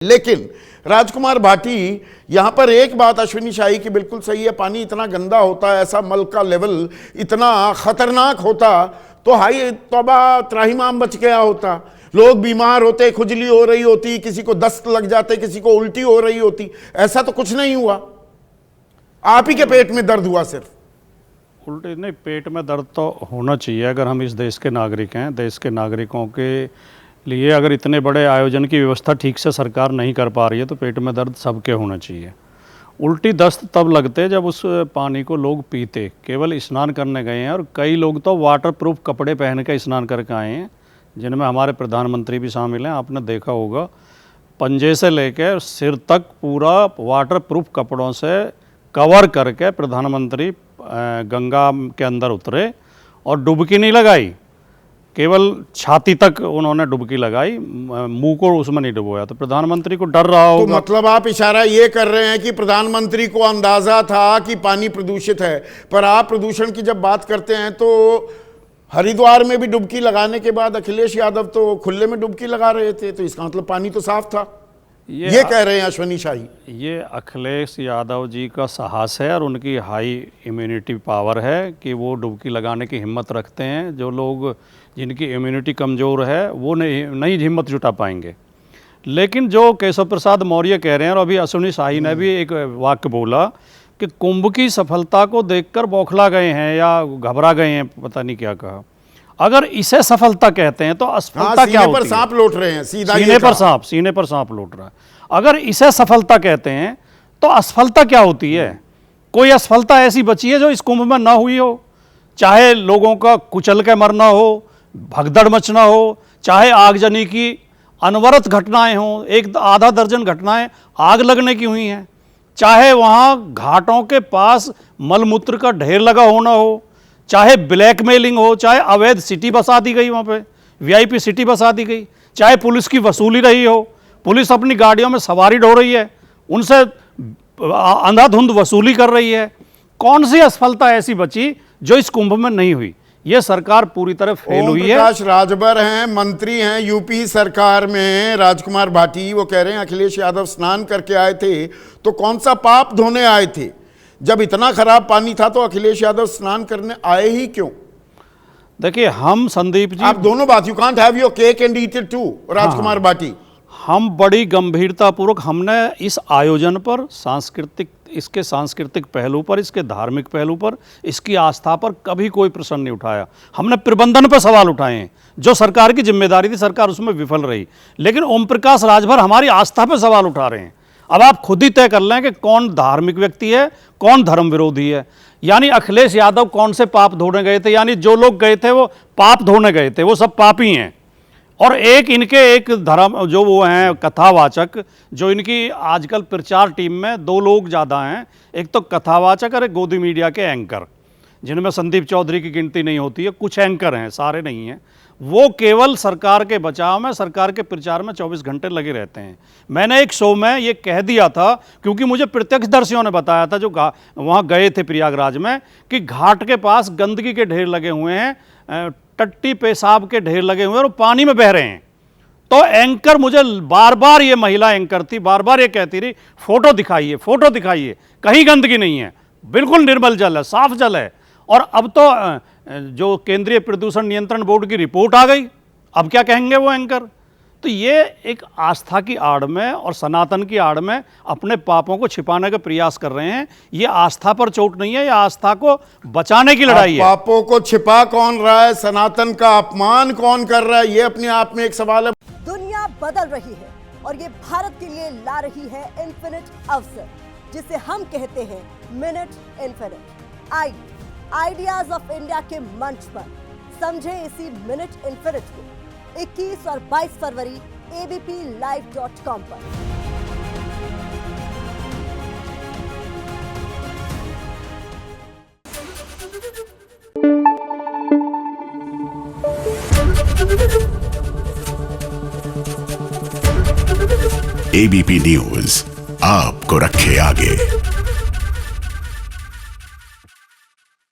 लेकिन राजकुमार भाटी, यहां पर एक बात अश्विनी शाही की बिल्कुल सही है, पानी इतना गंदा होता है, ऐसा मल का लेवल इतना खतरनाक होता तो हाई तौबा त्राहिमाम बच गया होता। लोग बीमार होते, खुजली हो रही होती, किसी को दस्त लग जाते, किसी को उल्टी हो रही होती। ऐसा तो कुछ नहीं हुआ, आप ही के पेट में दर्द हुआ सिर्फ। उल्टी नहीं, पेट में दर्द तो होना चाहिए। अगर हम इस देश के नागरिक हैं, देश के नागरिकों के लिए अगर इतने बड़े आयोजन की व्यवस्था ठीक से सरकार नहीं कर पा रही है तो पेट में दर्द सबके होना चाहिए। उल्टी दस्त तब लगते जब उस पानी को लोग पीते, केवल स्नान करने गए हैं। और कई लोग तो वाटर प्रूफ कपड़े पहन के स्नान करके आए हैं, जिनमें हमारे प्रधानमंत्री भी शामिल हैं। आपने देखा होगा, पंजे से लेकर सिर तक पूरा वाटर प्रूफ कपड़ों से कवर करके प्रधानमंत्री गंगा के अंदर उतरे और डुबकी नहीं लगाई, केवल छाती तक उन्होंने डुबकी लगाई, मुंह को उसमें नहीं डुबोया। तो प्रधानमंत्री को डर रहा होगा। तो मतलब आप इशारा ये कर रहे हैं कि प्रधानमंत्री को अंदाजा था कि पानी प्रदूषित है। पर आप प्रदूषण की जब बात करते हैं तो हरिद्वार में भी डुबकी लगाने के बाद अखिलेश यादव तो खुले में डुबकी लगा रहे थे, तो इसका मतलब पानी तो साफ था। ये कह रहे हैं अश्विनी शाही। ये अखिलेश यादव जी का साहस है और उनकी हाई इम्यूनिटी पावर है कि वो डुबकी लगाने की हिम्मत रखते हैं। जो लोग जिनकी इम्यूनिटी कमज़ोर है वो नहीं हिम्मत जुटा पाएंगे। लेकिन जो केशव प्रसाद मौर्य कह रहे हैं, और अभी अश्विनी शाही ने भी एक वाक्य बोला कि कुंभ की सफलता को देखकर बौखला गए हैं या घबरा गए हैं, पता नहीं क्या कहा। अगर इसे सफलता कहते हैं तो असफलता क्या होती है? सीने पर सांप लौट रहे हैं, सीधा सीने पर सांप लौट रहा है। अगर इसे सफलता कहते हैं तो असफलता क्या होती है? कोई असफलता ऐसी बची है जो इस कुंभ में ना हुई हो? चाहे लोगों का कुचल के मरना हो, भगदड़ मचना हो, चाहे आगजनी की अनवरत घटनाएं हों, एक आधा दर्जन घटनाएं आग लगने की हुई हैं, चाहे वहाँ घाटों के पास मलमूत्र का ढेर लगा होना हो, चाहे ब्लैकमेलिंग हो, चाहे अवैध सिटी बसा दी गई, वहाँ पे वीआईपी सिटी बसा दी गई, चाहे पुलिस की वसूली रही हो, पुलिस अपनी गाड़ियों में सवारी ढो रही है, उनसे अंधाधुंध वसूली कर रही है। कौन सी असफलता ऐसी बची जो इस कुंभ में नहीं हुई? ये सरकार पूरी तरह फेल हुई है। प्रकाश राजभर हैं, मंत्री हैं यूपी सरकार में, राजकुमार भाटी, वो कह रहे हैं अखिलेश यादव स्नान करके आए थे तो कौन सा पाप धोने आए थे? जब इतना खराब पानी था तो अखिलेश यादव स्नान करने आए ही क्यों? देखिए, हम संदीप जी, आप दोनों बात, you can't have your cake and eat it too, Rajkumar Bhati. हम बड़ी गंभीरता पूर्वक हमने इस आयोजन पर इसके सांस्कृतिक पहलू पर, इसके धार्मिक पहलू पर, इसकी आस्था पर कभी कोई प्रश्न नहीं उठाया। हमने प्रबंधन पर सवाल उठाए हैं। जो सरकार की जिम्मेदारी थी, सरकार उसमें विफल रही। लेकिन ओम प्रकाश राजभर हमारी आस्था पर सवाल उठा रहे हैं। अब आप खुद ही तय कर लें कि कौन धार्मिक व्यक्ति है, कौन धर्म विरोधी है। यानी अखिलेश यादव कौन से पाप धोने गए थे? यानी जो लोग गए थे वो पाप धोने गए थे, वो सब पापी हैं। और एक धर्म जो वो हैं कथावाचक, जो इनकी आजकल प्रचार टीम में दो लोग ज़्यादा हैं, एक तो कथावाचक और एक गोदी मीडिया के एंकर, जिनमें संदीप चौधरी की गिनती नहीं होती है। कुछ एंकर हैं, सारे नहीं हैं। वो केवल सरकार के बचाव में, सरकार के प्रचार में 24 घंटे लगे रहते हैं। मैंने एक शो में ये कह दिया था, क्योंकि मुझे प्रत्यक्षदर्शियों ने बताया था जो वहाँ गए थे प्रयागराज में, कि घाट के पास गंदगी के ढेर लगे हुए हैं, टट्टी पेशाब के ढेर लगे हुए हैं और पानी में बह रहे हैं। तो एंकर, मुझे बार बार, ये महिला एंकर थी, बार बार ये कहती रही, फोटो दिखाइए, फोटो दिखाइए, कहीं गंदगी नहीं है, बिल्कुल निर्मल जल है, साफ जल है। और अब तो जो केंद्रीय प्रदूषण नियंत्रण बोर्ड की रिपोर्ट आ गई, अब क्या कहेंगे वो एंकर? तो ये एक आस्था की आड़ में और सनातन की आड़ में अपने पापों को छिपाने का प्रयास कर रहे हैं। ये आस्था पर चोट नहीं है, ये आस्था को बचाने की लड़ाई है। पापों को छिपा कौन रहा है, सनातन का अपमान कौन कर रहा है, ये अपने आप में एक सवाल है। दुनिया बदल रही है और ये भारत के लिए ला रही है इन्फिनिट अवसर, जिसे हम कहते हैं minute infinite. Ideas of India के मंच पर समझे इसी मिनट इन्फिनिट को 21 और 22 फरवरी abplive.com पर। एबीपी न्यूज आपको रखे आगे।